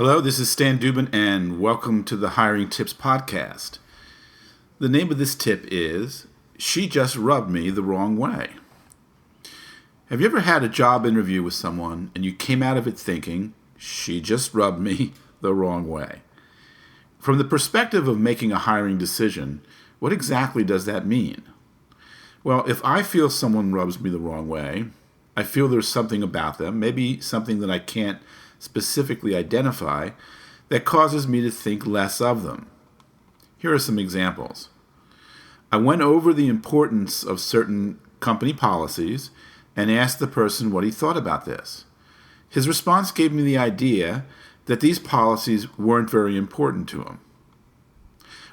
Hello, this is Stan Dubin, and welcome to the Hiring Tips Podcast. The name of this tip is, She Just Rubbed Me the Wrong Way. Have you ever had a job interview with someone and you came out of it thinking, she just rubbed me the wrong way? From the perspective of making a hiring decision, what exactly does that mean? Well, if I feel someone rubs me the wrong way, I feel there's something about them, maybe something that I can't specifically identify, that causes me to think less of them. Here are some examples. I went over the importance of certain company policies and asked the person what he thought about this. His response gave me the idea that these policies weren't very important to him.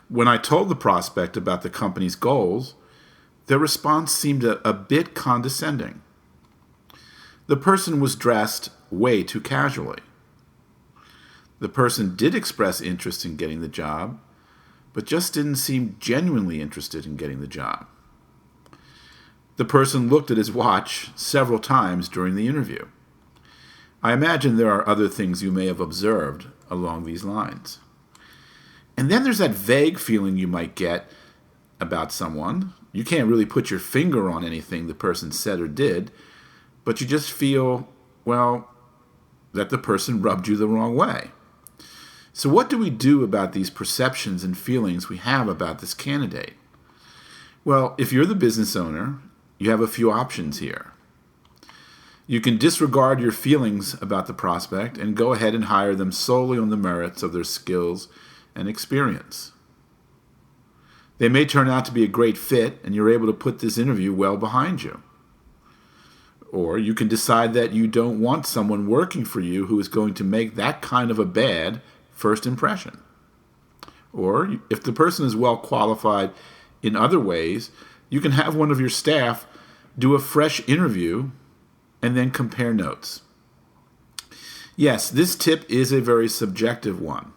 When I told the prospect about the company's goals, their response seemed a bit condescending. The person was dressed way too casually. The person did express interest in getting the job, but just didn't seem genuinely interested in getting the job. The person looked at his watch several times during the interview. I imagine there are other things you may have observed along these lines. And then there's that vague feeling you might get about someone. You can't really put your finger on anything the person said or did, but you just feel, that the person rubbed you the wrong way. So what do we do about these perceptions and feelings we have about this candidate? Well, if you're the business owner, you have a few options here. You can disregard your feelings about the prospect and go ahead and hire them solely on the merits of their skills and experience. They may turn out to be a great fit, and you're able to put this interview well behind you. Or you can decide that you don't want someone working for you who is going to make that kind of a bad first impression. Or if the person is well qualified in other ways, you can have one of your staff do a fresh interview and then compare notes. Yes, this tip is a very subjective one.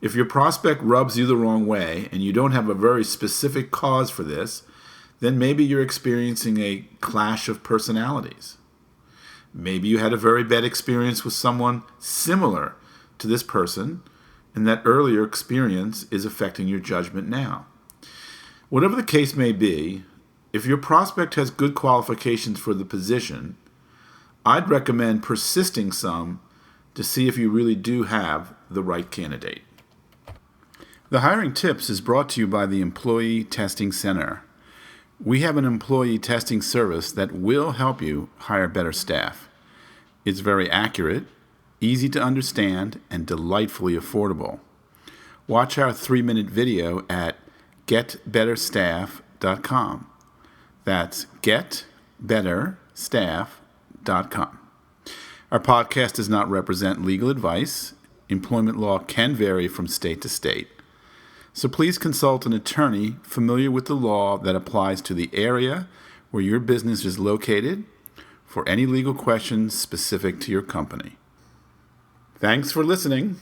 If your prospect rubs you the wrong way and you don't have a very specific cause for this, then maybe you're experiencing a clash of personalities. Maybe you had a very bad experience with someone similar to this person, and that earlier experience is affecting your judgment now. Whatever the case may be, if your prospect has good qualifications for the position, I'd recommend persisting some to see if you really do have the right candidate. The Hiring Tips is brought to you by the Employee Testing Center. We have an employee testing service that will help you hire better staff. It's very accurate, easy to understand, and delightfully affordable. Watch our 3-minute video at getbetterstaff.com. That's getbetterstaff.com. Our podcast does not represent legal advice. Employment law can vary from state to state. So please consult an attorney familiar with the law that applies to the area where your business is located for any legal questions specific to your company. Thanks for listening.